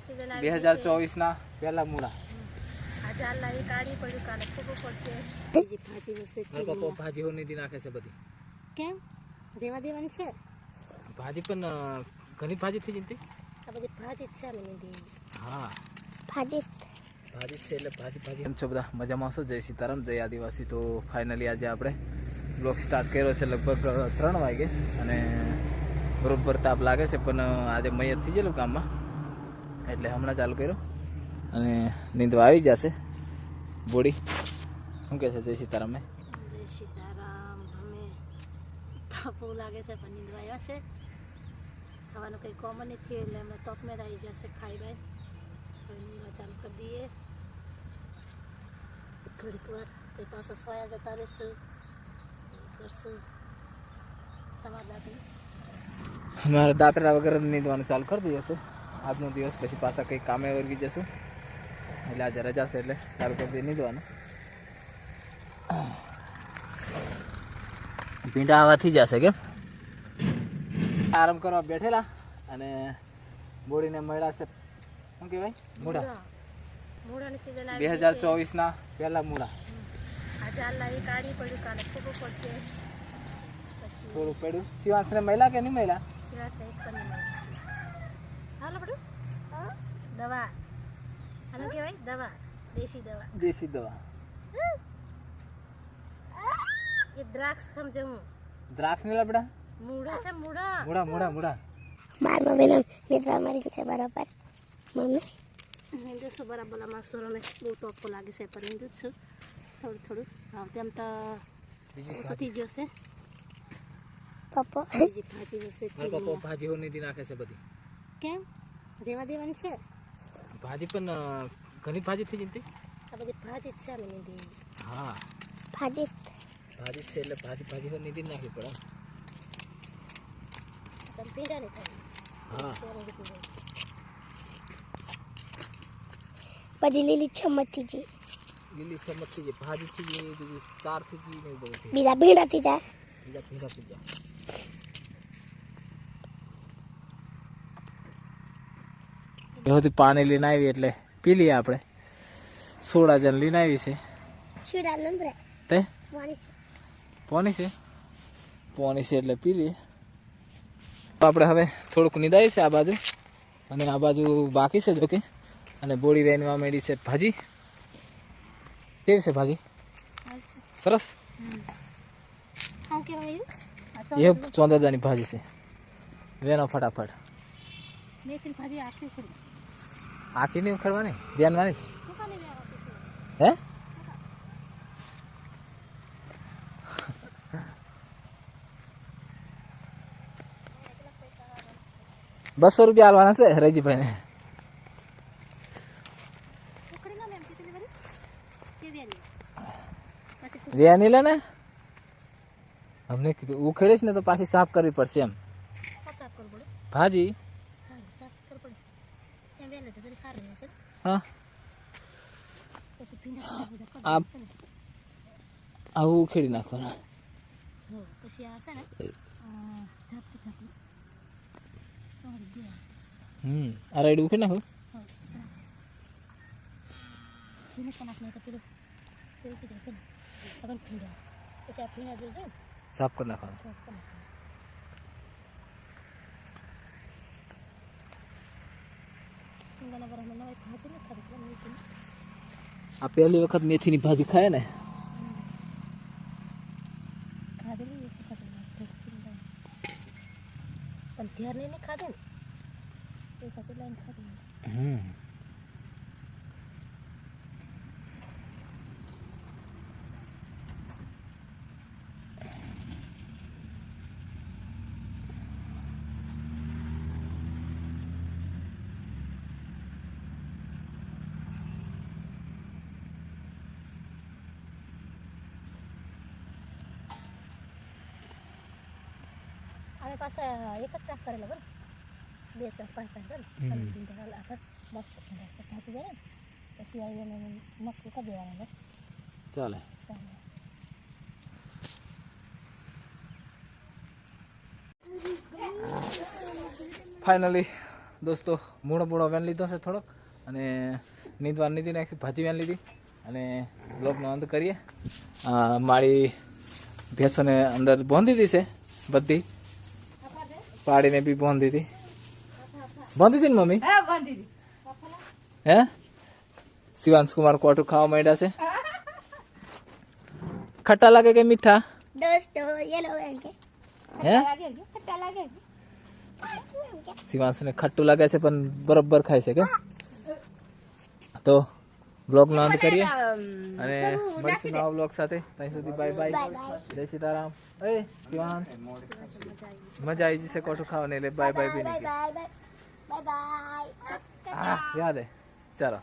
2024 પહેલા મૂળા આજે આલા એ કાઢી પડ્યું કાલે ફૂગો પડશે બીજી ભાજી વસ્તુ તો ભાજી હો નીતિ નાખે છે બધી કેમ રેવા દેવાની છે ભાજી પણ ઘણી ભાજી થઈ જતી આ બધી ભાજી જ છે અમે નીતિ હા ભાજી છે એટલે ભાજી એમ છો બધા મજામાં છો જય સીતારામ જય આદિવાસી તો ફાઇનલી આજે આપણે બ્લોગ સ્ટાર્ટ કર્યો છે લગભગ 3 વાગે અને બરોબર તાપ લાગે છે પણ આજે મૈયત થઈ ગયેલું કામમાં એટલે હમણાં ચાલુ કર્યો અને નીંદવા આવી જશે બોડી શું કહે છે જય સીતારામ અમે તાપો લાગે છે પણ નીંદવા આવ્યા છે ખાવાનું કંઈ કોમન નથી એટલે અમે તપમેર આવી જશે ખાઈ બાઈ હવે નીંદવા ચાલુ કરી દઈએ ઘડીક વાર કોઈ પાછો સોયા જતા રહેશું કરશું અમારા દાંતડા વગર નીંદવાનું ચાલુ કરી દઈએ છે આજનો દિવસ પછી પાછા કંઈક કામે વર્ગી જશું એટલે આજે રજા છે એટલે ચાલુ કરી દઈએ નીંદવાનું ભીંડા આવાથી જશે કેમ આરામ કરવા બેઠેલા અને બોડીને મળ્યા છે શું કહેવાય મૂળા 2024 પહેલા મૂળા આજે આલા એ કાઢી પડ્યું કાલે ફૂગો પડશે થોડું પડ્યું શિવાંશને મળ્યા કે નહીં મળ્યા શિવાંશને એક પણ નહીં મળ્યા હાલો પડ્યું દવા આનું કહેવાય દવા દેશી દવા એ દ્રાક્ષ સમજે હું દ્રાક્ષ ને લબડા મૂળા છે મૂળા માર મમ્મીને નિદ્રા મળી છે બરાબર મમ્મી હિન્દુ છું બરાબર અમારા સરોને બહુ તોપો લાગે છે પણ હિન્દુ જ છું થોડું હા તેમ તો સતી જશે પપ્પો બીજી ભાજી વસ્તુ પપ્પો ભાજી હો નીતિ નાખે છે બધી કેમ રેવા દેવાની છે ભાજી પણ ઘણી ભાજી થઈ જતી આ બધી ભાજી જ છે અમે નીતિ હા ભાજી છે એટલે ભાજી હો નીતિ નાખવી પડે તમે પીડા નહીં થાય હા બધી લીલી ચમચથી જી ભાજી થઈ ગઈ બીજી ચાર થઈ ગઈ ને બહુ બીજા ભીંડાથી જાય બીજા ભીંડા થઈ ગયા એમાંથી પાણી લઈને આવી એટલે પી લઈએ આપણે સોડા જણ લઈને આવી છે છીડા નંબર તે પાણી પોણી છે એટલે પી લઈએ આપણે હવે થોડુંક નિદાય છે આ બાજુ અને આ બાજુ બાકી છે જોકે અને બોડી વેનવા માંડી છે ભાજી કેવી છે ભાજી સરસ એ ચોંદાદાની ભાજી છે વેનો ફટાફટ મેથી ભાજી આખી નહીં ઉખડવાની ધ્યાનવાની હે 200 રૂપિયા આલવાના છે રજીભાઈને વ્યાની લે ને અમને ઉખેડીશ ને તો પાછી સાફ કરવી પડશે એમ ભાજી હા આવું ઉખેડી નાખવાના પછી આ છે ને આ રાઈડ ઉખેડી નાખો સાફ કરી નાખવાનું આ પહેલી વખત મેથીની ભાજી ખાય ને પણ ધ્યાન નહીં ખાધે ને પૈસા કેટલા ખાધે અમે પાછા એક જ ચાક કરેલો બરાબર 2 ચાક 5 બરાબર મસ્ત ભાજી જાય ને પછી આવી અમે મક્કી કરી દેવાના ચાલે ફાઇનલી દોસ્તો મૂળો વેન લીધો છે થોડોક અને નીંદવા નીંદી નાખી ભાજી વેન લીધી અને બ્લોગનો અંત કરીએ. મારી ભેંસોને અંદર બાંધી દીધી છે બધી, પાડીને બી બાંધી દીધી. બાંધી હતી ને મમ્મી? હે શિવાંશ કુમાર કોઠું ખાવા માંડ્યા છે. ખટ્ટા લાગે કે મીઠા? દોસ્તો યેલો એમ કે હે શિવાંશને ખટ્ટું લાગે છે પણ બરોબર ખાય છે કે. તો બ્લોગનો અંત કરીએ અને મળીશું નવા બ્લોગ સાથે. ત્યાં સુધી બાય બાય, જય સીતારામ. એ શિવાંશ મજા આવી જશે કોઠું ખાવાની, એટલે બાય બાય બી નહીં. Bye bye bye bye. હા યાદ હે ચાલો.